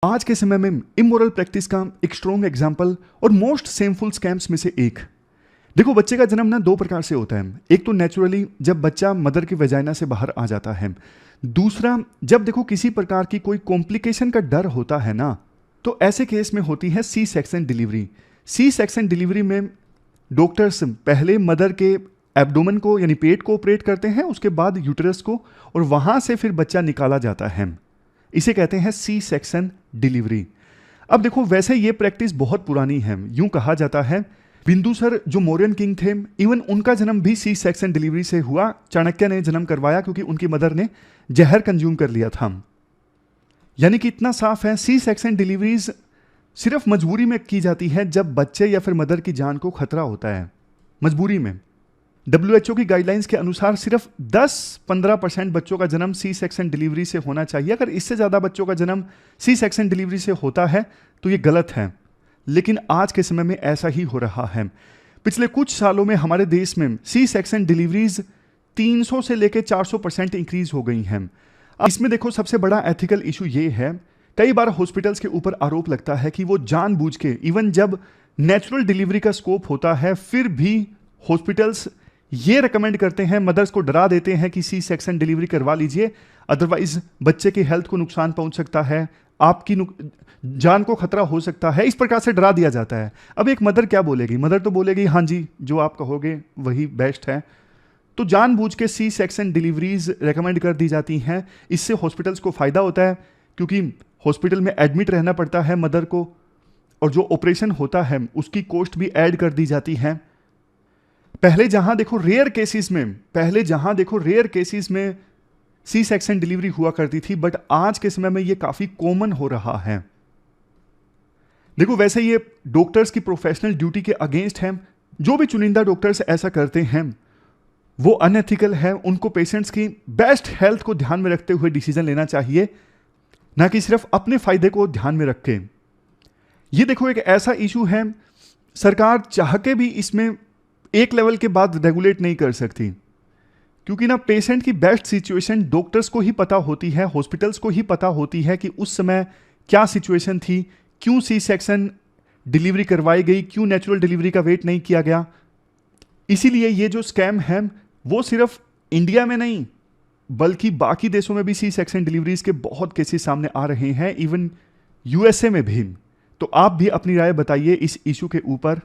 आज के समय में इमोरल प्रैक्टिस का एक स्ट्रॉन्ग एग्जाम्पल और मोस्ट सेमफुल स्कैम्स में से एक। देखो, बच्चे का जन्म ना दो प्रकार से होता है। एक तो नेचुरली जब बच्चा मदर की वेजाइना से बाहर आ जाता है। दूसरा, जब देखो किसी प्रकार की कोई कॉम्प्लिकेशन का डर होता है ना, तो ऐसे केस में होती है C section delivery. C section delivery में डॉक्टर्स पहले मदर के एब्डोमेन को यानी पेट को ऑपरेट करते हैं, उसके बाद यूटरस को, और वहां से फिर बच्चा निकाला जाता है। इसे कहते हैं सी सेक्शन डिलीवरी। अब देखो, वैसे ये प्रैक्टिस बहुत पुरानी है। यूं कहा जाता है बिंदुसर जो मौर्यन किंग थे, इवन उनका जन्म भी सी सेक्शन डिलीवरी से हुआ। चाणक्य ने जन्म करवाया क्योंकि उनकी मदर ने जहर कंज्यूम कर लिया था। यानी कि इतना साफ है, सी सेक्शन डिलीवरीज सिर्फ मजबूरी में की जाती है जब बच्चे या फिर मदर की जान को खतरा होता है। मजबूरी में WHO की गाइडलाइंस के अनुसार सिर्फ 10-15% बच्चों का जन्म सी सेक्शन डिलीवरी से होना चाहिए। अगर इससे ज़्यादा बच्चों का जन्म सी सेक्शन डिलीवरी से होता है तो ये गलत है। लेकिन आज के समय में ऐसा ही हो रहा है। पिछले कुछ सालों में हमारे देश में सी सेक्शन डिलीवरीज 300 से लेकर 400% इंक्रीज हो गई हैं। इसमें देखो, सबसे बड़ा एथिकल इशू ये है, कई बार हॉस्पिटल्स के ऊपर आरोप लगता है कि वो जानबूझ के, इवन जब नेचुरल डिलीवरी का स्कोप होता है, फिर भी हॉस्पिटल्स ये रेकमेंड करते हैं, मदर्स को डरा देते हैं कि सी सेक्शन डिलीवरी करवा लीजिए, अदरवाइज बच्चे की हेल्थ को नुकसान पहुंच सकता है, आपकी जान को खतरा हो सकता है। इस प्रकार से डरा दिया जाता है। अब एक मदर क्या बोलेगी? मदर तो बोलेगी हाँ जी, जो आप कहोगे वही बेस्ट है। तो जानबूझ के सी सेक्शन डिलीवरीज रेकमेंड कर दी जाती हैं। इससे हॉस्पिटल्स को फायदा होता है क्योंकि हॉस्पिटल में एडमिट रहना पड़ता है मदर को, और जो ऑपरेशन होता है उसकी कॉस्ट भी ऐड कर दी जाती है। पहले जहां देखो रेयर केसेस में सी सेक्शन डिलीवरी हुआ करती थी, बट आज के समय में ये काफी कॉमन हो रहा है। देखो, वैसे ये डॉक्टर्स की प्रोफेशनल ड्यूटी के अगेंस्ट है। जो भी चुनिंदा डॉक्टर्स ऐसा करते हैं वो अनएथिकल है। उनको पेशेंट्स की बेस्ट हेल्थ को ध्यान में रखते हुए डिसीजन लेना चाहिए, ना कि सिर्फ अपने फायदे को ध्यान में रख के। ये देखो, एक ऐसा इशू है, सरकार चाह के भी इसमें एक लेवल के बाद रेगुलेट नहीं कर सकती, क्योंकि ना पेशेंट की बेस्ट सिचुएशन डॉक्टर्स को ही पता होती है, हॉस्पिटल्स को ही पता होती है कि उस समय क्या सिचुएशन थी, क्यों सी सेक्शन डिलीवरी करवाई गई, क्यों नेचुरल डिलीवरी का वेट नहीं किया गया। इसीलिए ये जो स्कैम है वो सिर्फ इंडिया में नहीं बल्कि बाकी देशों में भी सी सेक्शन डिलीवरीज के बहुत केसेस सामने आ रहे हैं, इवन USA में भी। तो आप भी अपनी राय बताइए इस इशू के ऊपर।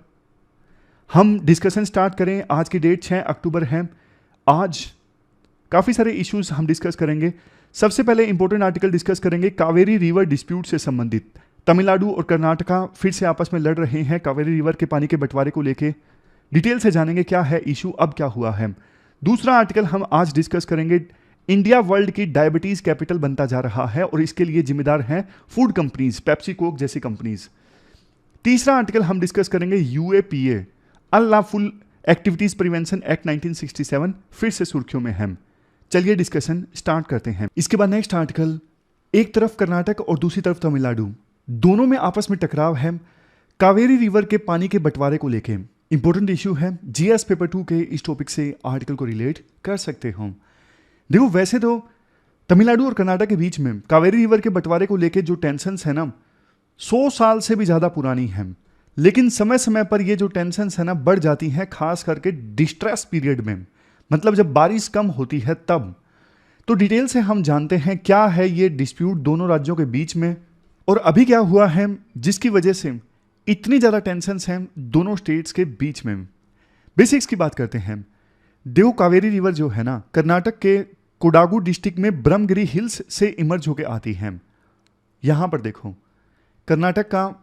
हम डिस्कशन स्टार्ट करें। आज की डेट 6 अक्टूबर है। आज काफ़ी सारे इश्यूज हम डिस्कस करेंगे। सबसे पहले इंपॉर्टेंट आर्टिकल डिस्कस करेंगे कावेरी रिवर डिस्प्यूट से संबंधित। तमिलनाडु और कर्नाटका फिर से आपस में लड़ रहे हैं कावेरी रिवर के पानी के बंटवारे को लेके। डिटेल से जानेंगे क्या है इशू, अब क्या हुआ है। दूसरा आर्टिकल हम आज डिस्कस करेंगे, इंडिया वर्ल्ड की डायबिटीज कैपिटल बनता जा रहा है और इसके लिए जिम्मेदार हैं फूड कंपनीज, पेप्सी कोक जैसी कंपनीज। तीसरा आर्टिकल हम डिस्कस करेंगे UAPA, unlawful activities prevention act 1967, फिर से सुर्खियों में है। चलिए डिस्कशन स्टार्ट करते हैं। इसके बाद नेक्स्ट आर्टिकल, एक तरफ कर्नाटक और दूसरी तरफ तमिलनाडु, दोनों में आपस में टकराव है कावेरी रिवर के पानी के बंटवारे को लेके। इंपॉर्टेंट इशू है, GS पेपर 2 के इस टॉपिक से आर्टिकल को रिलेट कर सकते हो। देखो, वैसे तो तमिलनाडु और कर्नाटक के बीच में कावेरी रिवर के बंटवारे को लेके जो टेंशंस है ना, 100 साल से भी ज्यादा पुरानी है। लेकिन समय समय पर ये जो टेंशंस है ना बढ़ जाती हैं, खास करके डिस्ट्रेस पीरियड में, मतलब जब बारिश कम होती है तब। तो डिटेल से हम जानते हैं क्या है ये डिस्प्यूट दोनों राज्यों के बीच में और अभी क्या हुआ है जिसकी वजह से इतनी ज्यादा टेंशंस हैं दोनों स्टेट्स के बीच में। बेसिक्स की बात करते हैं। देव कावेरी रिवर जो है ना, कर्नाटक के कोडागु डिस्ट्रिक्ट में ब्रह्मगिरी हिल्स से इमर्ज होकर आती है। यहां पर देखो, कर्नाटक का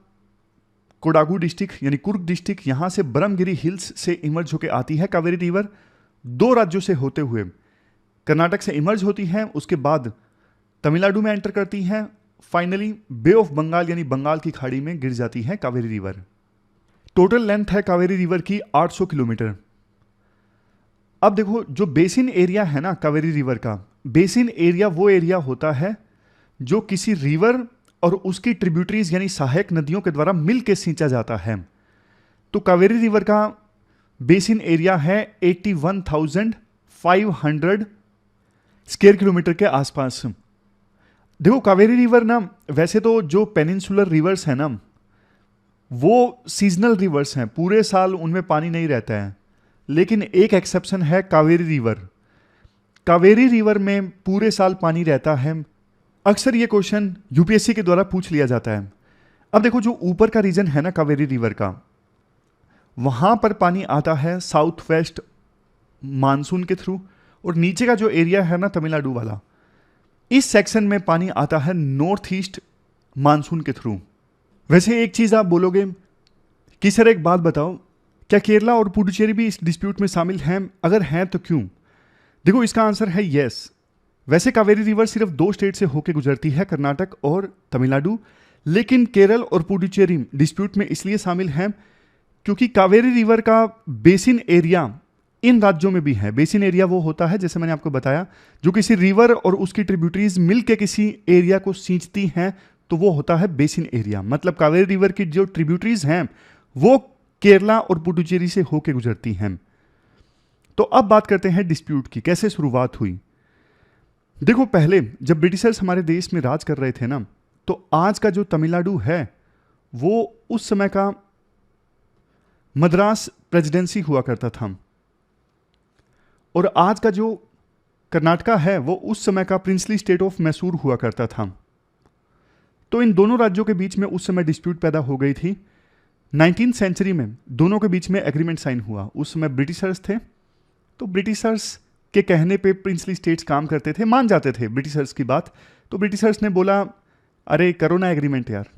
कोडागु डिस्ट्रिक्ट यानी कुर्ग डिस्ट्रिक्ट, यहां से ब्रह्मगिरी हिल्स से इमर्ज होकर आती है कावेरी रिवर। दो राज्यों से होते हुए कर्नाटक से इमर्ज होती है, उसके बाद तमिलनाडु में एंटर करती है, फाइनली बे ऑफ बंगाल यानी बंगाल की खाड़ी में गिर जाती है कावेरी रिवर। टोटल लेंथ है कावेरी रिवर की 800 किलोमीटर। अब देखो, जो बेसिन एरिया है ना कावेरी रिवर का, बेसिन एरिया वो एरिया होता है जो किसी रिवर और उसकी ट्रिब्यूटरीज यानी सहायक नदियों के द्वारा मिल के सींचा जाता है। तो कावेरी रिवर का बेसिन एरिया है 81,500 स्क्वायर किलोमीटर के आसपास। देखो कावेरी रिवर ना, वैसे तो जो पेनिनसुलर रिवर्स है ना वो सीजनल रिवर्स हैं, पूरे साल उनमें पानी नहीं रहता है। लेकिन एक एक्सेप्शन है कावेरी रिवर। कावेरी रिवर में पूरे साल पानी रहता है। अक्सर ये क्वेश्चन यूपीएससी के द्वारा पूछ लिया जाता है। अब देखो जो ऊपर का रीजन है ना कावेरी रिवर का, वहां पर पानी आता है साउथ वेस्ट मानसून के थ्रू, और नीचे का जो एरिया है ना तमिलनाडु वाला, इस सेक्शन में पानी आता है नॉर्थ ईस्ट मानसून के थ्रू। वैसे एक चीज आप बोलोगे कि सर एक बात बताओ, क्या केरला और पुडुचेरी भी इस डिस्प्यूट में शामिल हैं? अगर हैं तो क्यों? देखो इसका आंसर है यस। वैसे कावेरी रिवर सिर्फ 2 स्टेट से होकर गुजरती है, कर्नाटक और तमिलनाडु। लेकिन केरल और पुडुचेरी डिस्प्यूट में इसलिए शामिल हैं क्योंकि कावेरी रिवर का बेसिन एरिया इन राज्यों में भी है। बेसिन एरिया वो होता है, जैसे मैंने आपको बताया, जो किसी रिवर और उसकी ट्रिब्यूटरीज मिलकर किसी एरिया को सींचती हैं, तो वो होता है बेसिन एरिया। मतलब कावेरी रिवर की जो ट्रिब्यूटरीज हैं वो केरला और पुडुचेरी से होकर गुजरती हैं। तो अब बात करते हैं डिस्प्यूट की, कैसे शुरुआत हुई। देखो पहले जब ब्रिटिशर्स हमारे देश में राज कर रहे थे ना, तो आज का जो तमिलनाडु है वो उस समय का मद्रास प्रेसिडेंसी हुआ करता था, और आज का जो कर्नाटका है वो उस समय का प्रिंसली स्टेट ऑफ मैसूर हुआ करता था। तो इन दोनों राज्यों के बीच में उस समय डिस्प्यूट पैदा हो गई थी। 19वीं सेंचुरी में दोनों के बीच में एग्रीमेंट साइन हुआ। उस समय ब्रिटिशर्स थे, तो ब्रिटिशर्स के कहने पे प्रिंसली स्टेट्स काम करते थे, मान जाते थे ब्रिटिशर्स की बात। तो ब्रिटिशर्स ने बोला अरे करो ना एग्रीमेंट यार,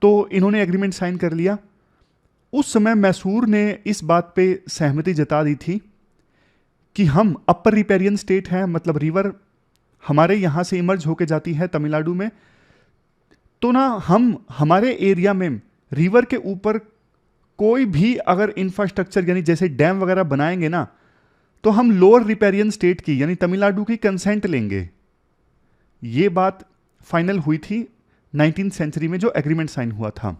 तो इन्होंने एग्रीमेंट साइन कर लिया। उस समय मैसूर ने इस बात पे सहमति जता दी थी कि हम अपर रिपेरियन स्टेट हैं, मतलब रिवर हमारे यहाँ से इमर्ज होके जाती है तमिलनाडु में, तो ना हम हमारे एरिया में रिवर के ऊपर कोई भी अगर इंफ्रास्ट्रक्चर यानी जैसे डैम वगैरह बनाएंगे ना, तो हम लोअर रिपेरियन स्टेट की यानी तमिलनाडु की कंसेंट लेंगे। ये बात फाइनल हुई थी 19वीं सेंचुरी में जो एग्रीमेंट साइन हुआ था।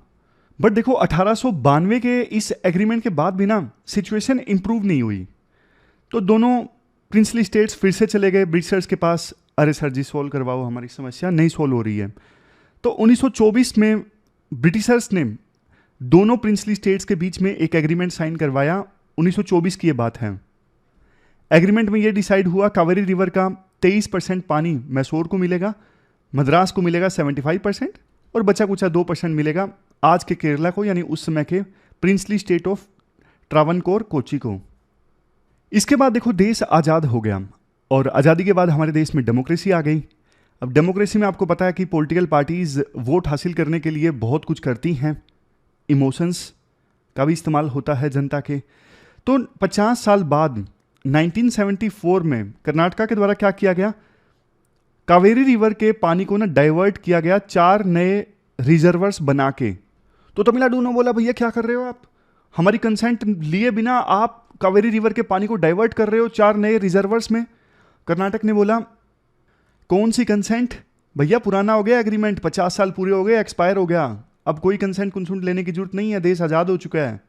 बट देखो 1892 के इस एग्रीमेंट के बाद भी ना सिचुएशन इंप्रूव नहीं हुई। तो दोनों प्रिंसली स्टेट्स फिर से चले गए ब्रिटिशर्स के पास, अरे सर जी सोल्व करवाओ, हमारी समस्या नहीं सोल्व हो रही है। तो 1924 में ब्रिटिशर्स ने दोनों प्रिंसली स्टेट्स के बीच में एक एग्रीमेंट साइन करवाया। 1924 की ये बात है। एग्रीमेंट में ये डिसाइड हुआ कावेरी रिवर का 23% पानी मैसूर को मिलेगा, मद्रास को मिलेगा 75%, और बचा कुचा 2% मिलेगा आज के केरला को, यानी उस समय के princely state of Travancore Kochi को। इसके बाद देखो देश आज़ाद हो गया, और आज़ादी के बाद हमारे देश में डेमोक्रेसी आ गई। अब डेमोक्रेसी में आपको पता है कि पॉलिटिकल पार्टीज वोट हासिल करने के लिए बहुत कुछ करती हैं, इमोशंस का भी इस्तेमाल होता है जनता के। तो 50 साल बाद 1974 में कर्नाटका के द्वारा क्या किया गया, कावेरी रिवर के पानी को ना डाइवर्ट किया गया 4 नए रिजर्वर्स बना के। तो तमिलनाडु ने बोला भैया क्या कर रहे हो आप, हमारी कंसेंट लिए बिना आप कावेरी रिवर के पानी को डाइवर्ट कर रहे हो 4 नए रिजर्वर्स में। कर्नाटक ने बोला कौन सी कंसेंट भैया, पुराना हो गया एग्रीमेंट, 50 साल पूरे हो गए, एक्सपायर हो गया, अब कोई कंसेंट कुंसेंट लेने की जरूरत नहीं है, देश आज़ाद हो चुका है।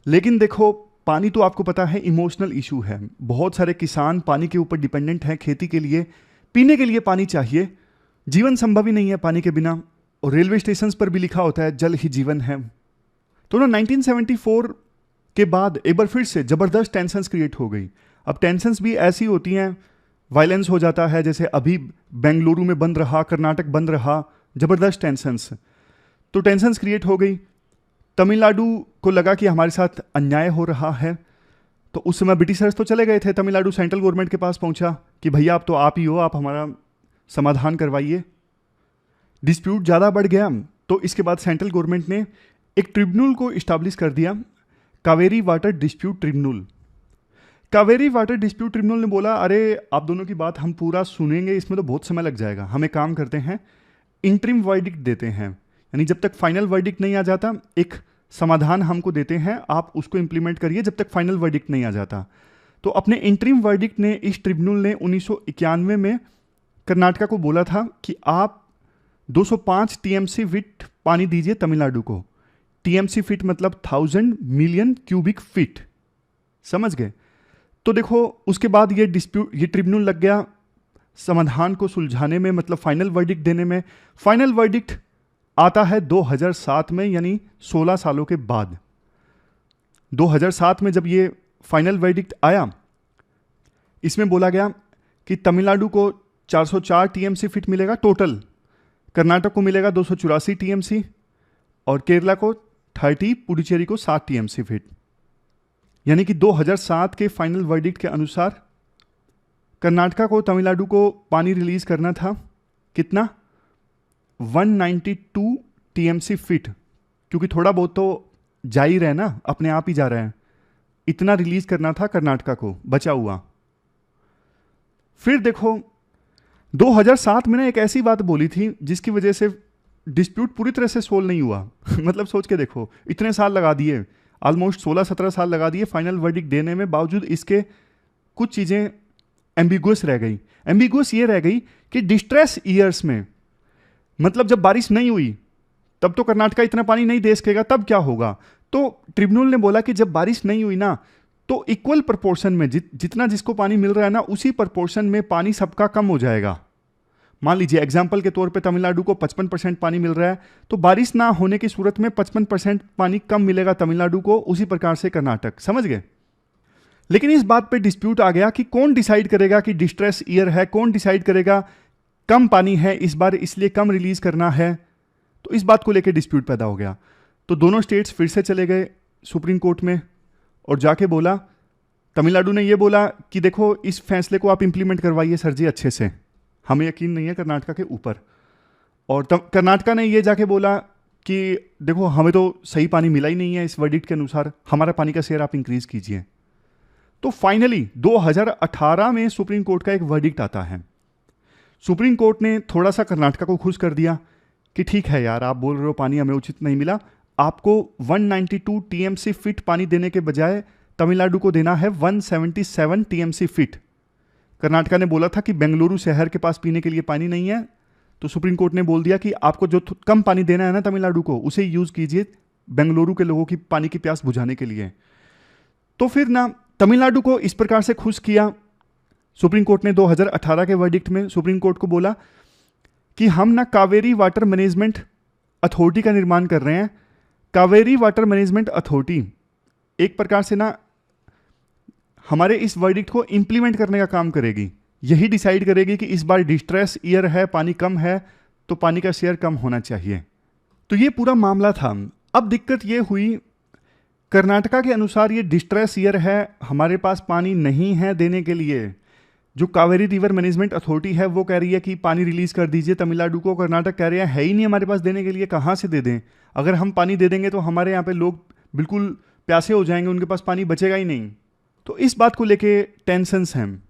लेकिन देखो पानी तो आपको पता है इमोशनल इशू है, बहुत सारे किसान पानी के ऊपर डिपेंडेंट हैं खेती के लिए, पीने के लिए पानी चाहिए, जीवन संभव ही नहीं है पानी के बिना, और रेलवे स्टेशन पर भी लिखा होता है जल ही जीवन है। तो ना 1974 के बाद एक बार फिर से ज़बरदस्त टेंशंस क्रिएट हो गई। अब टेंशंस भी ऐसी होती हैं, वायलेंस हो जाता है, जैसे अभी बेंगलुरु में बंद रहा, कर्नाटक बंद रहा, ज़बरदस्त टेंशंस। तो टेंशंस क्रिएट हो गई, तमिलनाडु को लगा कि हमारे साथ अन्याय हो रहा है। तो उस समय ब्रिटिशर्स तो चले गए थे, तमिलनाडु सेंट्रल गवर्नमेंट के पास पहुंचा कि भैया अब तो आप ही हो, आप हमारा समाधान करवाइए। डिस्प्यूट ज़्यादा बढ़ गया, तो इसके बाद सेंट्रल गवर्नमेंट ने एक ट्रिब्यूनल को इस्टाब्लिश कर दिया, Kaveri water dispute tribunal. Kaveri water dispute tribunal ने बोला अरे आप दोनों की बात हम पूरा सुनेंगे, इसमें तो बहुत समय लग जाएगा, हम एक काम करते हैं इंटरिम वर्डिक्ट देते हैं, यानी जब तक फाइनल वर्डिक्ट नहीं आ जाता एक समाधान हमको देते हैं, आप उसको इंप्लीमेंट करिए जब तक फाइनल वर्डिक्ट नहीं आ जाता। तो अपने इंटरिम वर्डिक्ट ने इस ट्रिब्यूनल ने 1991 में कर्नाटका को बोला था कि आप 205 टीएमसी फीट पानी दीजिए तमिलनाडु को। टीएमसी फीट मतलब 1000 मिलियन क्यूबिक फीट, समझ गए। तो देखो उसके बाद ये ट्रिब्यूनल लग गया समाधान को सुलझाने में, मतलब फाइनल वर्डिक्ट देने में। फाइनल वर्डिक्ट आता है 2007 में, यानी 16 सालों के बाद। 2007 में जब ये फाइनल वर्डिक्ट आया, इसमें बोला गया कि तमिलनाडु को 404 टीएमसी फिट मिलेगा टोटल, कर्नाटक को मिलेगा 284 टीएमसी और केरला को 30, पुडुचेरी को 7 टीएमसी फिट। यानी कि 2007 के फाइनल वर्डिक्ट के अनुसार कर्नाटका को तमिलनाडु को पानी रिलीज करना था कितना, 192 टीएमसी फिट, क्योंकि थोड़ा बहुत तो जा ही रहे ना, अपने आप ही जा रहे हैं, इतना रिलीज करना था कर्नाटका को बचा हुआ। फिर देखो 2007 में ना एक ऐसी बात बोली थी जिसकी वजह से डिस्प्यूट पूरी तरह से सोल्व नहीं हुआ। मतलब सोच के देखो, इतने साल लगा दिए, ऑलमोस्ट 16-17 साल लगा दिए फाइनल वर्डिक्ट देने में, बावजूद इसके कुछ चीज़ें एम्बिगुअस रह गई। एम्बिगुअस ये रह गई कि डिस्ट्रेस ईयर्स में, मतलब जब बारिश नहीं हुई तब तो कर्नाटका इतना पानी नहीं दे सकेगा, तब क्या होगा। तो ट्रिब्यूनल ने बोला कि जब बारिश नहीं हुई ना, तो इक्वल प्रोपोर्शन में जितना जिसको पानी मिल रहा है ना, उसी प्रोपोर्शन में पानी सबका कम हो जाएगा। मान लीजिए एग्जाम्पल के तौर पे तमिलनाडु को 55% पानी मिल रहा है, तो बारिश ना होने की सूरत में 55% पानी कम मिलेगा तमिलनाडु को, उसी प्रकार से कर्नाटक। समझ गए। लेकिन इस बात पे डिस्प्यूट आ गया कि कौन डिसाइड करेगा कि डिस्ट्रेस ईयर है, कौन डिसाइड करेगा कम पानी है इस बार इसलिए कम रिलीज करना है। तो इस बात को लेकर डिस्प्यूट पैदा हो गया। तो दोनों स्टेट्स फिर से चले गए सुप्रीम कोर्ट में और जाके बोला, तमिलनाडु ने ये बोला कि देखो इस फैसले को आप इंप्लीमेंट करवाइए सर जी अच्छे से, हमें यकीन नहीं है कर्नाटका के ऊपर। और कर्नाटका ने ये जाके बोला कि देखो हमें तो सही पानी मिला ही नहीं है इस वर्डिक्ट के अनुसार, हमारा पानी का शेयर आप इंक्रीज कीजिए। तो फाइनली 2018 में सुप्रीम कोर्ट का एक वर्डिक्ट आता है। सुप्रीम कोर्ट ने थोड़ा सा कर्नाटका को खुश कर दिया कि ठीक है यार, आप बोल रहे हो पानी हमें उचित नहीं मिला, आपको 192 टीएमसी फिट पानी देने के बजाय तमिलनाडु को देना है 177 टीएमसी फिट। कर्नाटका ने बोला था कि बेंगलुरु शहर के पास पीने के लिए पानी नहीं है, तो सुप्रीम कोर्ट ने बोल दिया कि आपको जो कम पानी देना है ना तमिलनाडु को, उसे यूज कीजिए बेंगलुरु के लोगों की पानी की प्यास बुझाने के लिए। तो फिर ना तमिलनाडु को इस प्रकार से खुश किया सुप्रीम कोर्ट ने 2018 के वर्डिक्ट में। सुप्रीम कोर्ट को बोला कि हम ना कावेरी वाटर मैनेजमेंट अथॉरिटी का निर्माण कर रहे हैं। कावेरी वाटर मैनेजमेंट अथॉरिटी एक प्रकार से ना हमारे इस वर्डिक्ट को इंप्लीमेंट करने का काम करेगी, यही डिसाइड करेगी कि इस बार डिस्ट्रेस ईयर है, पानी कम है, तो पानी का शेयर कम होना चाहिए। तो ये पूरा मामला था। अब दिक्कत ये हुई, कर्नाटका के अनुसार ये डिस्ट्रेस ईयर है, हमारे पास पानी नहीं है देने के लिए। जो कावेरी रिवर मैनेजमेंट अथॉरिटी है वो कह रही है कि पानी रिलीज कर दीजिए तमिलनाडु को, कर्नाटक कह रहे हैं है ही नहीं हमारे पास देने के लिए, कहाँ से दे दें, अगर हम पानी दे देंगे तो हमारे यहाँ पे लोग बिल्कुल प्यासे हो जाएंगे, उनके पास पानी बचेगा ही नहीं। तो इस बात को लेके टेंशंस हैं।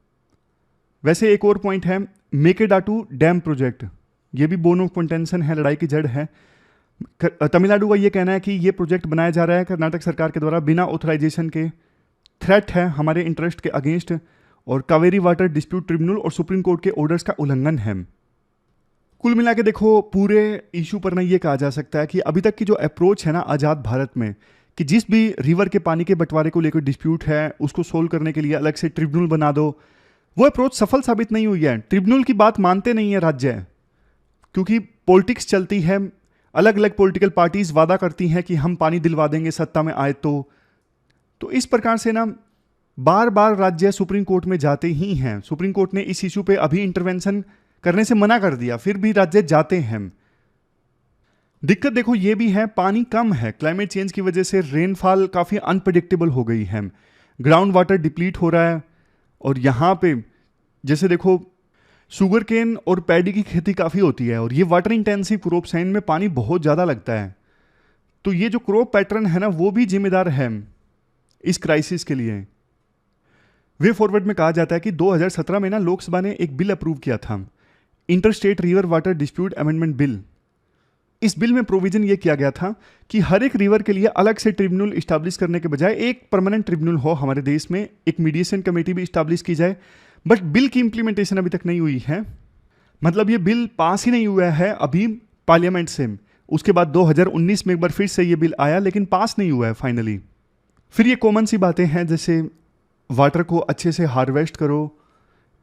वैसे एक और पॉइंट है मेकेडाटू डैम प्रोजेक्ट, ये भी बोन ऑफ कंटेंशन है, लड़ाई की जड़ है। तमिलनाडु का ये कहना है कि ये प्रोजेक्ट बनाया जा रहा है कर्नाटक सरकार के द्वारा बिना ऑथराइजेशन के, थ्रेट है हमारे इंटरेस्ट के अगेंस्ट, और कावेरी वाटर डिस्प्यूट ट्रिब्यूनल और सुप्रीम कोर्ट के ऑर्डर्स का उल्लंघन है। कुल मिला के देखो पूरे इशू पर ना ये कहा जा सकता है कि अभी तक की जो अप्रोच है ना आज़ाद भारत में, कि जिस भी रिवर के पानी के बंटवारे को लेकर डिस्प्यूट है उसको सोल्व करने के लिए अलग से ट्रिब्यूनल बना दो, वो अप्रोच सफल साबित नहीं हुई है। ट्रिब्यूनल की बात मानते नहीं है राज्य, क्योंकि पॉलिटिक्स चलती है, अलग अलग पॉलिटिकल पार्टीज वादा करती हैं कि हम पानी दिलवा देंगे सत्ता में आए तो इस प्रकार से ना बार बार राज्य सुप्रीम कोर्ट में जाते ही हैं। सुप्रीम कोर्ट ने इस इशू पे अभी इंटरवेंशन करने से मना कर दिया, फिर भी राज्य जाते हैं। दिक्कत देखो ये भी है, पानी कम है, क्लाइमेट चेंज की वजह से रेनफॉल काफ़ी अनप्रेडिक्टेबल हो गई है, ग्राउंड वाटर डिप्लीट हो रहा है, और यहाँ पे जैसे देखो शुगर केन और पैडी की खेती काफ़ी होती है, और ये वाटर इंटेंसिव क्रॉप्स हैं, इनमें पानी बहुत ज़्यादा लगता है। तो ये जो क्रॉप पैटर्न है ना वो भी जिम्मेदार है इस क्राइसिस के लिए। वे फॉरवर्ड में कहा जाता है कि 2017 में ना लोकसभा ने एक बिल अप्रूव किया था, inter state river water dispute amendment bill. इस बिल में प्रोविजन ये किया गया था कि हर एक रिवर के लिए अलग से ट्रिब्यूनल इस्टेब्लिश करने के बजाय एक परमानेंट ट्रिब्यूनल हो हमारे देश में, एक मीडिएशन कमेटी भी इस्टेब्लिश की जाए। बट बिल की इंप्लीमेंटेशन अभी तक नहीं हुई है, मतलब ये बिल पास ही नहीं हुआ है अभी पार्लियामेंट से। उसके बाद 2019 में एक बार फिर से ये बिल आया, लेकिन पास नहीं हुआ है फाइनली। फिर ये कॉमन सी बातें हैं, जैसे वाटर को अच्छे से हार्वेस्ट करो,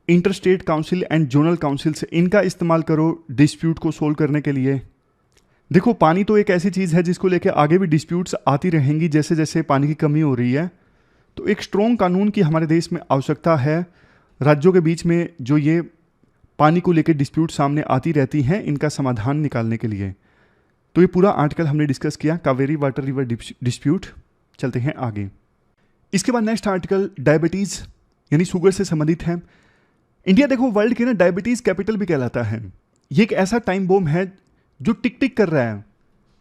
interstate council and zonal councils, इनका इस्तेमाल करो डिस्प्यूट को सोल्व करने के लिए। देखो पानी तो एक ऐसी चीज़ है जिसको लेके आगे भी डिस्प्यूट्स आती रहेंगी जैसे जैसे पानी की कमी हो रही है। तो एक स्ट्रॉन्ग कानून की हमारे देश में आवश्यकता है। राज्यों के बीच में जो ये पानी को लेकर डिस्प्यूट सामने आती रहती हैं, इनका समाधान निकालने के लिए। तो ये पूरा आर्टिकल हमने डिस्कस किया, कावेरी वाटर रिवर डिस्प्यूट। चलते हैं आगे। इसके बाद नेक्स्ट आर्टिकल डायबिटीज़ यानी शुगर से संबंधित है। इंडिया देखो वर्ल्ड के ना डायबिटीज़ कैपिटल भी कहलाता है। ये एक ऐसा टाइम बॉम्ब है जो टिक टिक कर रहा है।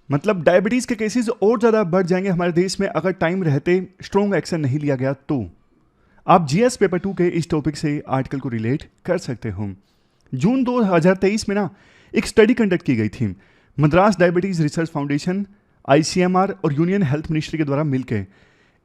मतलब डायबिटीज़ के केसेस और ज़्यादा बढ़ जाएंगे हमारे देश में अगर टाइम रहते स्ट्रॉन्ग एक्शन नहीं लिया गया तो। आप जीएस पेपर 2 के इस टॉपिक से आर्टिकल को रिलेट कर सकते हो। जून 2023 में ना एक स्टडी कंडक्ट की गई थी Madras diabetes research foundation, ICMR और यूनियन हेल्थ मिनिस्ट्री के द्वारा मिलकर।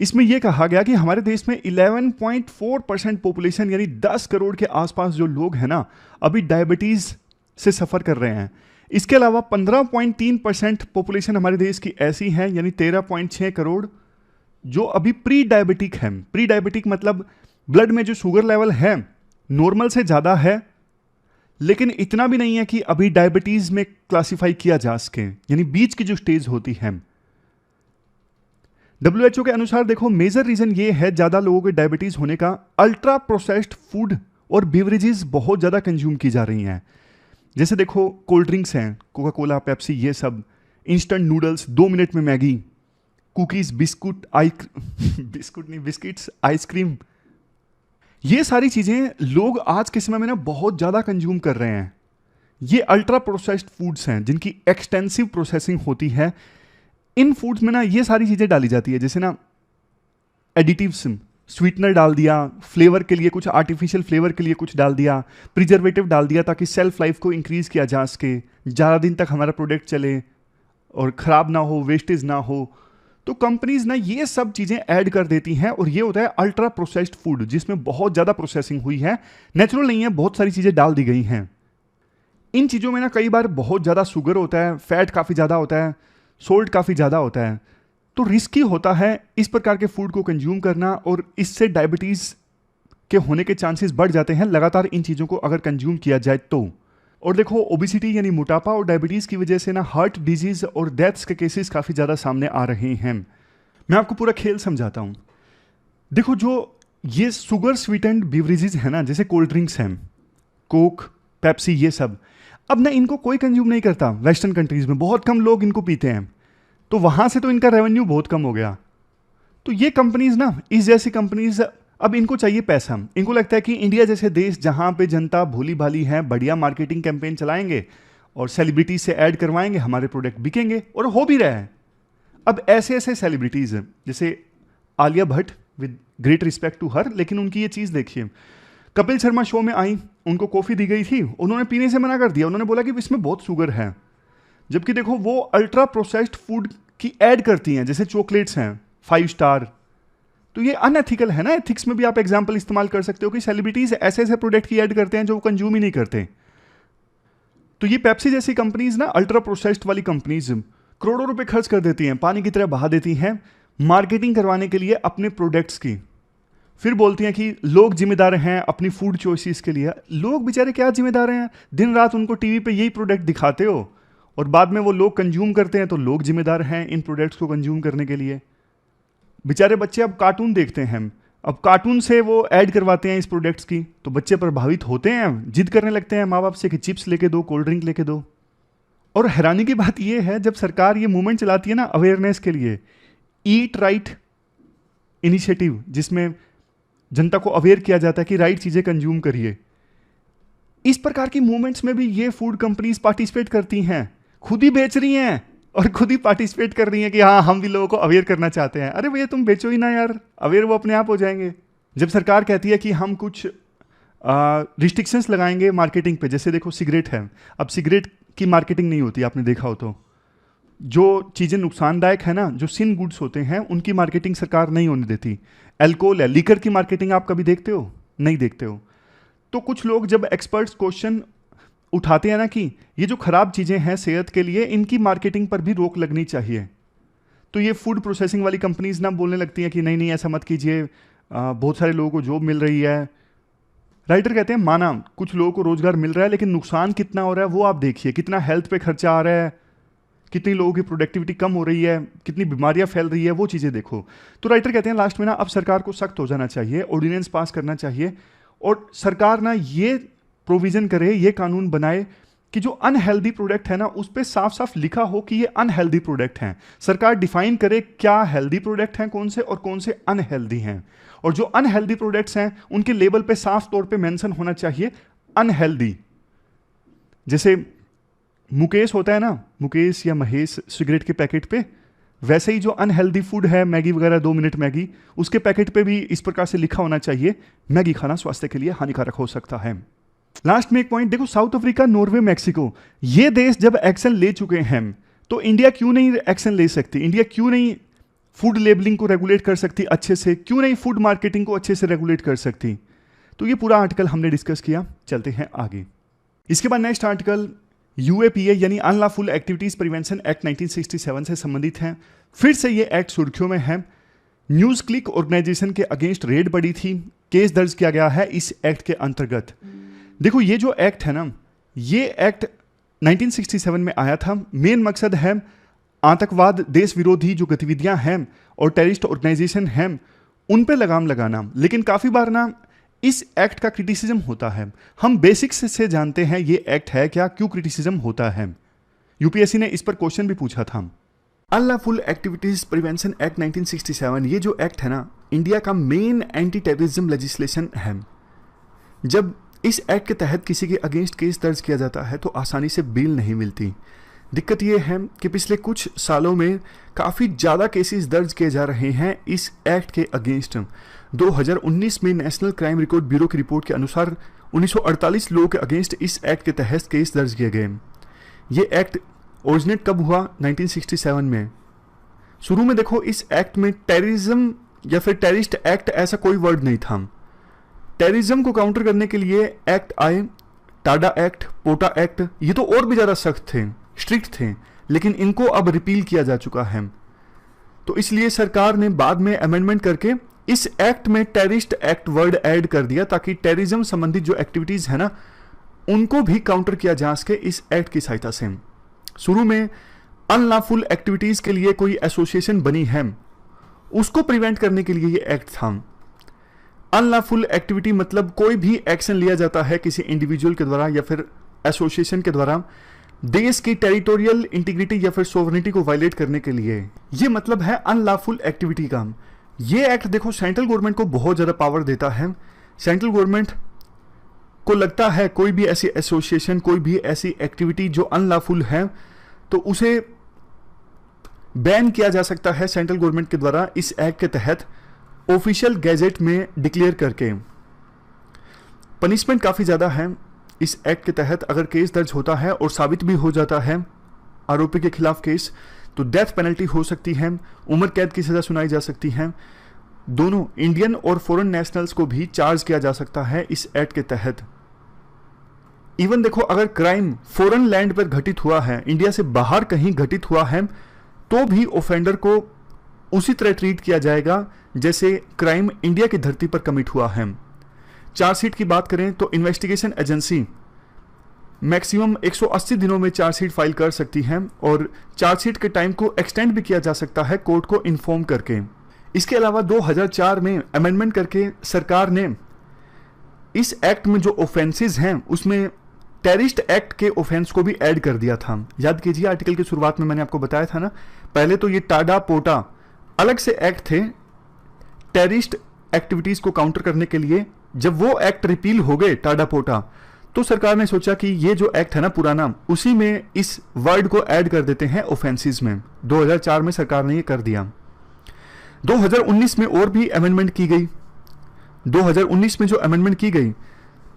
इसमें यह कहा गया कि हमारे देश में 11.4% पॉपुलेशन यानी 10 करोड़ के आसपास जो लोग हैं ना अभी डायबिटीज़ से सफ़र कर रहे हैं। इसके अलावा 15.3% पॉपुलेशन हमारे देश की ऐसी है यानी 13.6 करोड़ जो अभी प्री डायबिटिक है। प्री डायबिटिक मतलब ब्लड में जो शुगर लेवल है नॉर्मल से ज़्यादा है, लेकिन इतना भी नहीं है कि अभी डायबिटीज़ में क्लासिफाई किया जा सके, यानी बीच की जो स्टेज होती है। WHO के अनुसार देखो मेजर रीज़न ये है ज़्यादा लोगों के डायबिटीज़ होने का, अल्ट्रा प्रोसेस्ड फूड और बेवरेजेस बहुत ज़्यादा कंज्यूम की जा रही हैं। जैसे देखो कोल्ड ड्रिंक्स हैं, कोका कोला, पेप्सी, ये सब, इंस्टेंट नूडल्स, 2 मिनट में मैगी, कुकीज़, बिस्किट्स, आइसक्रीम, ये सारी चीज़ें लोग आज के समय में ना बहुत ज़्यादा कंज्यूम कर रहे हैं। ये अल्ट्रा प्रोसेस्ड फूड्स हैं जिनकी एक्सटेंसिव प्रोसेसिंग होती है। इन फूड्स में ना ये सारी चीज़ें डाली जाती है, जैसे ना एडिटिव्स, स्वीटनर डाल दिया, फ्लेवर के लिए कुछ आर्टिफिशियल फ्लेवर के लिए कुछ डाल दिया, प्रिजर्वेटिव डाल दिया ताकि सेल्फ लाइफ को इंक्रीज किया जा सके, ज़्यादा दिन तक हमारा प्रोडक्ट चले और ख़राब ना हो, वेस्टेज ना हो। तो कंपनीज ना ये सब चीज़ें ऐड कर देती हैं और ये होता है अल्ट्रा प्रोसेस्ड फूड जिसमें बहुत ज़्यादा प्रोसेसिंग हुई है, नेचुरल नहीं है, बहुत सारी चीज़ें डाल दी गई हैं। इन चीज़ों में ना कई बार बहुत ज़्यादा शुगर होता है, फैट काफ़ी ज़्यादा होता है, सोल्ट काफ़ी ज़्यादा होता है। तो रिस्की होता है इस प्रकार के फूड को कंज्यूम करना और इससे डायबिटीज़ के होने के चांसेस बढ़ जाते हैं लगातार इन चीज़ों को अगर कंज्यूम किया जाए तो। और देखो ओबिसिटी यानी मोटापा और डायबिटीज़ की वजह से ना हार्ट डिजीज़ और डेथ्स के केसेस काफ़ी ज़्यादा सामने आ रहे हैं। मैं आपको पूरा खेल समझाता हूँ। देखो जो ये शुगर स्वीटेंड बेवरेजेस है ना, जैसे कोल्ड ड्रिंक्स हैं, कोक, पेप्सी, ये सब, अब ना इनको कोई कंज्यूम नहीं करता। वेस्टर्न कंट्रीज़ में बहुत कम लोग इनको पीते हैं, तो वहाँ से तो इनका रेवेन्यू बहुत कम हो गया। तो ये कंपनीज ना, इस जैसी कंपनीज, अब इनको चाहिए पैसा। इनको लगता है कि इंडिया जैसे देश जहाँ पे जनता भोली भाली है, बढ़िया मार्केटिंग कैंपेन चलाएंगे और सेलिब्रिटी से ऐड करवाएंगे, हमारे प्रोडक्ट बिकेंगे, और हो भी रहा है। अब ऐसे ऐसे सेलिब्रिटीज़ हैं जैसे Alia Bhatt, with great respect to her, लेकिन उनकी ये चीज़ देखिए, कपिल शर्मा शो में आई, उनको कॉफ़ी दी गई थी, उन्होंने पीने से मना कर दिया, उन्होंने बोला कि इसमें बहुत शुगर है। जबकि देखो वो अल्ट्रा प्रोसेस्ड फूड की ऐड करती हैं, जैसे चॉकलेट्स हैं 5 स्टार। तो ये अनएथिकल है ना। एथिक्स में भी आप एग्जांपल इस्तेमाल कर सकते हो कि सेलिब्रिटीज ऐसे ऐसे प्रोडक्ट की ऐड करते हैं जो कंज्यूम ही नहीं करते। तो ये पेप्सी जैसी कंपनीज ना, अल्ट्रा प्रोसेस्ड वाली कंपनीज, करोड़ों रुपए खर्च कर देती हैं, पानी की तरह बहा देती हैं मार्केटिंग करवाने के लिए अपने प्रोडक्ट्स की। फिर बोलती हैं कि लोग जिम्मेदार हैं अपनी फूड चॉइसेस के लिए। लोग बेचारे क्या जिम्मेदार हैं? दिन रात उनको टीवी पे यही प्रोडक्ट दिखाते हो और बाद में वो लोग कंज्यूम करते हैं, तो लोग जिम्मेदार हैं इन प्रोडक्ट्स को कंज्यूम करने के लिए। बेचारे बच्चे अब कार्टून देखते हैं, अब कार्टून से वो ऐड करवाते हैं इस प्रोडक्ट्स की, तो बच्चे प्रभावित होते हैं, जिद करने लगते हैं माँ बाप से कि चिप्स लेके दो, कोल्ड ड्रिंक लेके दो। और हैरानी की बात ये है, जब सरकार ये मूवमेंट चलाती है ना अवेयरनेस के लिए, ईट राइट इनिशिएटिव, जिसमें जनता को अवेयर किया जाता है कि राइट चीज़ें कंज्यूम करिए, इस प्रकार की मूवमेंट्स में भी ये फूड कंपनीज पार्टिसिपेट करती हैं, खुद ही बेच रही हैं और खुद ही पार्टिसिपेट कर रही हैं कि हाँ हम भी लोगों को अवेयर करना चाहते हैं। अरे भैया तुम बेचो ही ना यार, अवेयर वो अपने आप हो जाएंगे। जब सरकार कहती है कि हम कुछ रिस्ट्रिक्शंस लगाएंगे मार्केटिंग पे, जैसे देखो सिगरेट है, अब सिगरेट की मार्केटिंग नहीं होती, आपने देखा हो तो, जो चीज़ें नुकसानदायक है ना, जो सिन गुड्स होते हैं, उनकी मार्केटिंग सरकार नहीं होने देती। अल्कोहल है, लीकर की मार्केटिंग आप कभी देखते हो? नहीं देखते हो। तो कुछ लोग जब एक्सपर्ट्स क्वेश्चन उठाते हैं ना कि ये जो खराब चीज़ें हैं सेहत के लिए, इनकी मार्केटिंग पर भी रोक लगनी चाहिए, तो ये फूड प्रोसेसिंग वाली कंपनीज ना बोलने लगती हैं कि नहीं नहीं ऐसा मत कीजिए, बहुत सारे लोगों को जॉब मिल रही है, राइटर कहते हैं माना कुछ लोगों को रोजगार मिल रहा है, लेकिन नुकसान कितना हो रहा है वो आप देखिए, कितना हेल्थ पे खर्चा आ रहा है, कितनी लोगों की प्रोडक्टिविटी कम हो रही है, कितनी बीमारियां फैल रही है, वो चीज़ें देखो। तो राइटर कहते हैं लास्ट में ना अब सरकार को सख्त हो जाना चाहिए, ऑर्डिनेंस पास करना चाहिए और सरकार ना ये प्रोविजन करे, ये कानून बनाए कि जो अनहेल्दी प्रोडक्ट है ना उस पर साफ साफ लिखा हो कि ये अनहेल्दी प्रोडक्ट हैं। सरकार डिफाइन करे क्या हेल्दी प्रोडक्ट हैं कौन से और कौन से अनहेल्दी हैं, और जो अनहेल्दी प्रोडक्ट्स हैं उनके लेबल पे साफ तौर पे मेंशन होना चाहिए अनहेल्दी। जैसे मुकेश होता है ना, मुकेश या महेश सिगरेट के पैकेट पे, वैसे ही जो अनहेल्दी फूड है मैगी वगैरह 2 मिनट मैगी, उसके पैकेट पे भी इस प्रकार से लिखा होना चाहिए मैगी खाना स्वास्थ्य के लिए हानिकारक हो सकता है। लास्ट में एक पॉइंट देखो, साउथ अफ्रीका, नॉर्वे, मैक्सिको, ये देश जब एक्शन ले चुके हैं तो इंडिया क्यों नहीं एक्शन ले सकती? इंडिया क्यों नहीं फूड लेबलिंग को रेगुलेट कर सकती अच्छे से? क्यों नहीं फूड मार्केटिंग को अच्छे से रेगुलेट कर सकती? तो ये पूरा आर्टिकल हमने डिस्कस किया, चलते हैं आगे। इसके बाद नेक्स्ट आर्टिकल यूएपीए यानी अनलॉफुल एक्टिविटीज प्रिवेंशन एक्ट 1967 से संबंधित है। फिर से ये एक्ट सुर्खियों में है। न्यूज क्लिक ऑर्गेनाइजेशन के अगेंस्ट रेड बढ़ी थी, केस दर्ज किया गया है इस एक्ट के अंतर्गत। देखो ये जो एक्ट है ना, ये एक्ट 1967 में आया था। मेन मकसद है आतंकवाद, देश विरोधी जो गतिविधियां हैं और टेररिस्ट ऑर्गेनाइजेशन हैं उन पे लगाम लगाना। लेकिन काफ़ी बार ना इस एक्ट का क्रिटिसिज्म होता है। हम बेसिक्स से जानते हैं ये एक्ट है क्या, क्यों क्रिटिसिज्म होता है। यूपीएससी ने इस पर क्वेश्चन भी पूछा था। अनलॉफुल एक्टिविटीज प्रिवेंशन एक्ट 1967, ये जो एक्ट है ना, इंडिया का मेन एंटी टेररिज्म लेजिस्लेशन है। जब इस एक्ट के तहत किसी के अगेंस्ट केस दर्ज किया जाता है तो आसानी से बेल नहीं मिलती। दिक्कत यह है कि पिछले कुछ सालों में काफ़ी ज़्यादा केसेस दर्ज किए जा रहे हैं इस एक्ट के अगेंस्ट। 2019 में नेशनल क्राइम रिकॉर्ड ब्यूरो की रिपोर्ट के अनुसार 1948 लोगों के अगेंस्ट इस एक्ट के तहत केस दर्ज किए गए। ये एक्ट ओरिजिनेट कब हुआ? 1967 में। शुरू में देखो इस एक्ट में टेररिज्म या फिर टेररिस्ट एक्ट ऐसा कोई वर्ड नहीं था। टेररिज्म को काउंटर करने के लिए एक्ट आए, टाडा एक्ट, पोटा एक्ट, ये तो और भी ज़्यादा सख्त थे, स्ट्रिक्ट थे, लेकिन इनको अब रिपील किया जा चुका है। तो इसलिए सरकार ने बाद में अमेंडमेंट करके इस एक्ट में टेररिस्ट एक्ट वर्ड ऐड कर दिया ताकि टेररिज्म संबंधित जो एक्टिविटीज है ना उनको भी काउंटर किया जा सके इस एक्ट की सहायता से। शुरू में अनलॉफुल एक्टिविटीज के लिए कोई एसोसिएशन बनी है, उसको प्रिवेंट करने के लिए ये एक्ट था। अनलॉफुल एक्टिविटी मतलब कोई भी एक्शन लिया जाता है किसी इंडिविजुअल के द्वारा या फिर एसोसिएशन के द्वारा देश की टेरिटोरियल इंटीग्रिटी या फिर सोवरेनिटी को वायलेट करने के लिए, ये मतलब है अनलॉफुल एक्टिविटी का। ये एक्ट देखो सेंट्रल गवर्नमेंट को बहुत ज़्यादा पावर देता है। सेंट्रल गवर्नमेंट को लगता है कोई भी ऐसी एसोसिएशन, कोई भी ऐसी एक्टिविटी जो अनलॉफुल है तो उसे बैन किया जा सकता है सेंट्रल गवर्नमेंट के द्वारा इस एक्ट के तहत ऑफिशियल गैजेट में डिक्लेयर करके। पनिशमेंट काफ़ी ज़्यादा है इस एक्ट के तहत। अगर केस दर्ज होता है और साबित भी हो जाता है आरोपी के खिलाफ केस, तो डेथ पेनल्टी हो सकती है, उम्र कैद की सज़ा सुनाई जा सकती है। दोनों इंडियन और फॉरेन नेशनल्स को भी चार्ज किया जा सकता है इस एक्ट के तहत। इवन देखो अगर क्राइम फॉरेन लैंड पर घटित हुआ है, इंडिया से बाहर कहीं घटित हुआ है, तो भी ऑफेंडर को उसी तरह ट्रीट किया जाएगा जैसे क्राइम इंडिया की धरती पर कमिट हुआ है। चार्जशीट की बात करें तो इन्वेस्टिगेशन एजेंसी मैक्सिमम 180 दिनों में चार्जशीट फाइल कर सकती है और चार्जशीट के टाइम को एक्सटेंड भी किया जा सकता है कोर्ट को इन्फॉर्म करके। इसके अलावा 2004 में अमेंडमेंट करके सरकार ने इस एक्ट में जो ऑफेंसेस हैं उसमें टेररिस्ट एक्ट के ऑफेंस को भी ऐड कर दिया था। याद कीजिए आर्टिकल की शुरुआत में मैंने आपको बताया था ना, पहले तो ये टाडा पोटा अलग से एक्ट थे टेररिस्ट एक्टिविटीज को काउंटर करने के लिए। जब वो एक्ट रिपील हो गए टाडा पोटा, तो सरकार ने सोचा कि ये जो एक्ट है ना पुराना, उसी में इस वर्ड को ऐड कर देते हैं ऑफेंसेस में। 2004 में सरकार ने ये कर दिया। 2019 में और भी अमेंडमेंट की गई। 2019 में जो अमेंडमेंट की गई,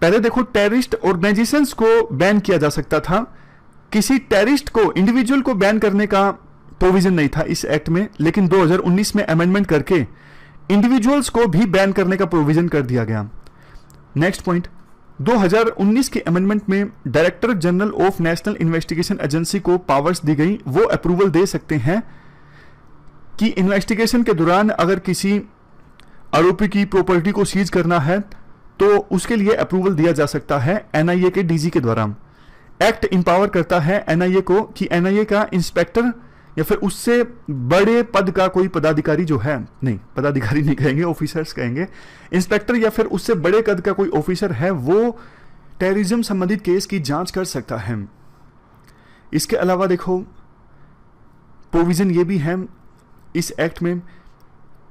पहले देखो टेररिस्ट ऑर्गेनाइजेशंस को बैन किया जा सकता था, किसी टेररिस्ट को, इंडिविजुअल को बैन करने का प्रोविजन नहीं था इस एक्ट में। लेकिन 2019 में अमेंडमेंट करके इंडिविजुअल्स को भी बैन करने का प्रोविजन कर दिया गया। नेक्स्ट पॉइंट, 2019 के अमेंडमेंट में director general of national investigation agency को पावर्स दी गई। वो अप्रूवल दे सकते हैं कि इन्वेस्टिगेशन के दौरान अगर किसी आरोपी की प्रॉपर्टी को सीज करना है तो उसके लिए अप्रूवल दिया जा सकता है एनआईए के डीजी के द्वारा। एक्ट इंपावर करता है एनआईए को कि एनआईए का इंस्पेक्टर या फिर उससे बड़े पद का कोई पदाधिकारी जो है, नहीं पदाधिकारी नहीं कहेंगे, ऑफिसर्स कहेंगे, इंस्पेक्टर या फिर उससे बड़े कद का कोई ऑफिसर है वो टेररिज्म संबंधित केस की जांच कर सकता है। इसके अलावा देखो प्रोविजन ये भी है इस एक्ट में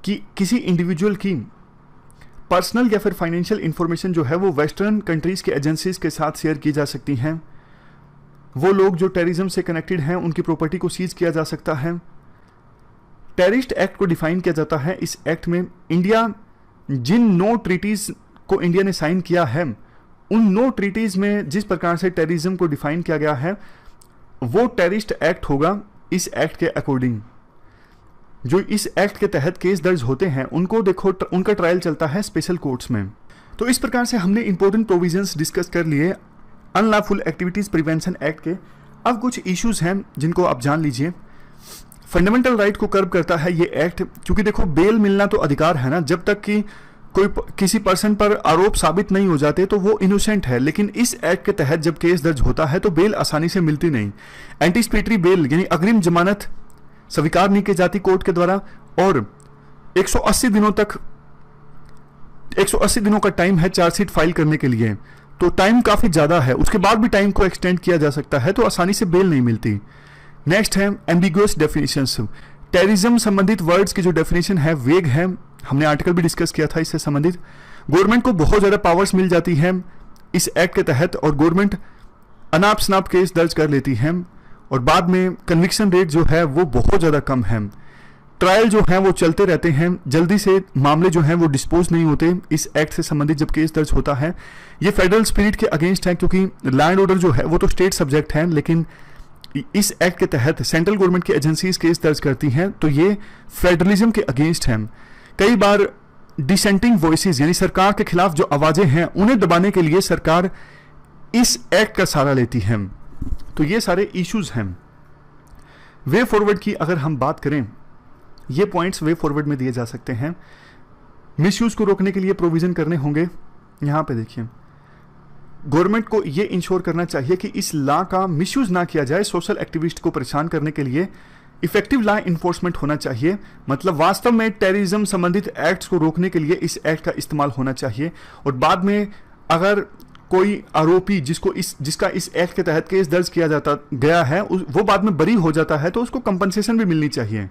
कि किसी इंडिविजुअल की पर्सनल या फिर फाइनेंशियल इंफॉर्मेशन जो है वो वेस्टर्न कंट्रीज के एजेंसीज के साथ शेयर की जा सकती हैं। वो लोग जो टेररिज्म से कनेक्टेड हैं उनकी प्रॉपर्टी को सीज किया जा सकता है। टेररिस्ट एक्ट को डिफाइन किया जाता है इस एक्ट में। इंडिया जिन 9 ट्रीटीज को इंडिया ने साइन किया है, उन 9 ट्रीटीज में जिस प्रकार से टेररिज्म को डिफाइन किया गया है वो टेररिस्ट एक्ट होगा इस एक्ट के अकॉर्डिंग। जो इस एक्ट के तहत केस दर्ज होते हैं उनको देखो उनका ट्रायल चलता है स्पेशल कोर्ट्स में। तो इस प्रकार से हमने इंपॉर्टेंट प्रोविजंस डिस्कस कर लिए अनलॉफुल एक्टिविटीज प्रिवेंशन एक्ट के। अब कुछ इश्यूज हैं जिनको आप जान लीजिए। फंडामेंटल राइट को कर्व करता है ये एक्ट, क्योंकि देखो बेल मिलना तो अधिकार है ना, जब तक कि कोई किसी पर्सन पर आरोप साबित नहीं हो जाते तो वो इनोसेंट है। लेकिन इस एक्ट के तहत जब केस दर्ज होता है तो बेल आसानी से मिलती नहीं। एंटीसिपेटरी बेल यानी अग्रिम जमानत स्वीकार नहीं की जाती कोर्ट के द्वारा, और 180 दिनों का टाइम है चार्जशीट फाइल करने के लिए, तो टाइम काफी ज्यादा है। उसके बाद भी टाइम को एक्सटेंड किया जा सकता है, तो आसानी से बेल नहीं मिलती। नेक्स्ट है एम्बिगुअस डेफिनेशंस। टेररिज्म संबंधित वर्ड्स की जो डेफिनेशन है वेग है, हमने आर्टिकल भी डिस्कस किया था इससे संबंधित। गवर्नमेंट को बहुत ज्यादा पावर्स मिल जाती है इस एक्ट के तहत, और गवर्नमेंट अनाप शनाप केस दर्ज कर लेती है, और बाद में कन्विक्शन रेट जो है वो बहुत ज्यादा कम है। ट्रायल जो है वो चलते रहते हैं, जल्दी से मामले जो हैं वो डिस्पोज नहीं होते इस एक्ट से संबंधित जब केस दर्ज होता है। ये फेडरल स्पिरिट के अगेंस्ट है, क्योंकि लैंड ऑर्डर जो है वो तो स्टेट सब्जेक्ट है, लेकिन इस एक्ट के तहत सेंट्रल गवर्नमेंट की एजेंसीज केस दर्ज करती हैं, तो ये फेडरलिज्म के अगेंस्ट है। कई बार डिसेंटिंग वॉइसेस यानी सरकार के खिलाफ जो आवाजें हैं उन्हें दबाने के लिए सरकार इस एक्ट का सहारा लेती है। तो ये सारे इश्यूज हैं। वे फॉरवर्ड की अगर हम बात करें, ये पॉइंट्स वे फॉरवर्ड में दिए जा सकते हैं। मिसयूज को रोकने के लिए प्रोविजन करने होंगे। यहां पे देखिए, गवर्नमेंट को ये इंश्योर करना चाहिए कि इस लॉ का मिसयूज ना किया जाए। सोशल एक्टिविस्ट को परेशान करने के लिए इफेक्टिव लॉ इन्फोर्समेंट होना चाहिए, मतलब वास्तव में टेररिज्म संबंधित एक्ट्स को रोकने के लिए इस एक्ट का इस्तेमाल होना चाहिए। और बाद में अगर कोई आरोपी जिसका इस एक्ट के तहत केस दर्ज किया जाता गया है वो बाद में बरी हो जाता है, तो उसको कंपनसेशन भी मिलनी चाहिए।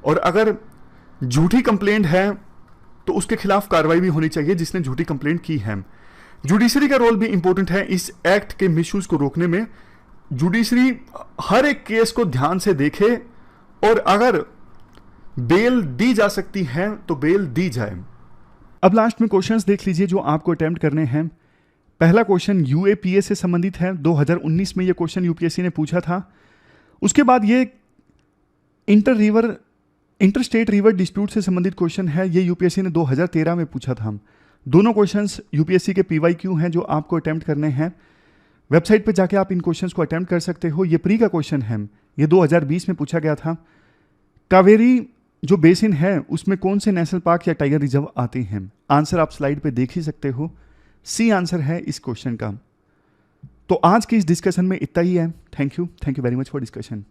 और अगर झूठी कंप्लेंट है तो उसके खिलाफ कार्रवाई भी होनी चाहिए जिसने झूठी कंप्लेंट की है। जुडिशरी का रोल भी इंपॉर्टेंट है इस एक्ट के मिसयूज को रोकने में। जुडिशरी हर एक केस को ध्यान से देखे, और अगर बेल दी जा सकती है तो बेल दी जाए। अब लास्ट में क्वेश्चंस देख लीजिए जो आपको अटेम्प्ट करने हैं। पहला क्वेश्चन यूएपीए से संबंधित है। 2019 में ये क्वेश्चन यूपीएससी ने पूछा था। उसके बाद ये इंटरस्टेट रिवर डिस्प्यूट से संबंधित क्वेश्चन है। ये यूपीएससी ने 2013 में पूछा था। दोनों क्वेश्चंस यूपीएससी के पीवाईक्यू हैं जो आपको अटेम्प्ट करने हैं। वेबसाइट पे जाके आप इन क्वेश्चंस को अटेम्प्ट कर सकते हो। ये प्री का क्वेश्चन है, ये 2020 में पूछा गया था। कावेरी जो बेसिन है उसमें कौन से नेशनल पार्क या टाइगर रिजर्व आते हैं? आंसर आप स्लाइड पे देख ही सकते हो। सी आंसर है इस क्वेश्चन का। तो आज की इस डिस्कशन में इतना ही है। Thank you very much for discussion.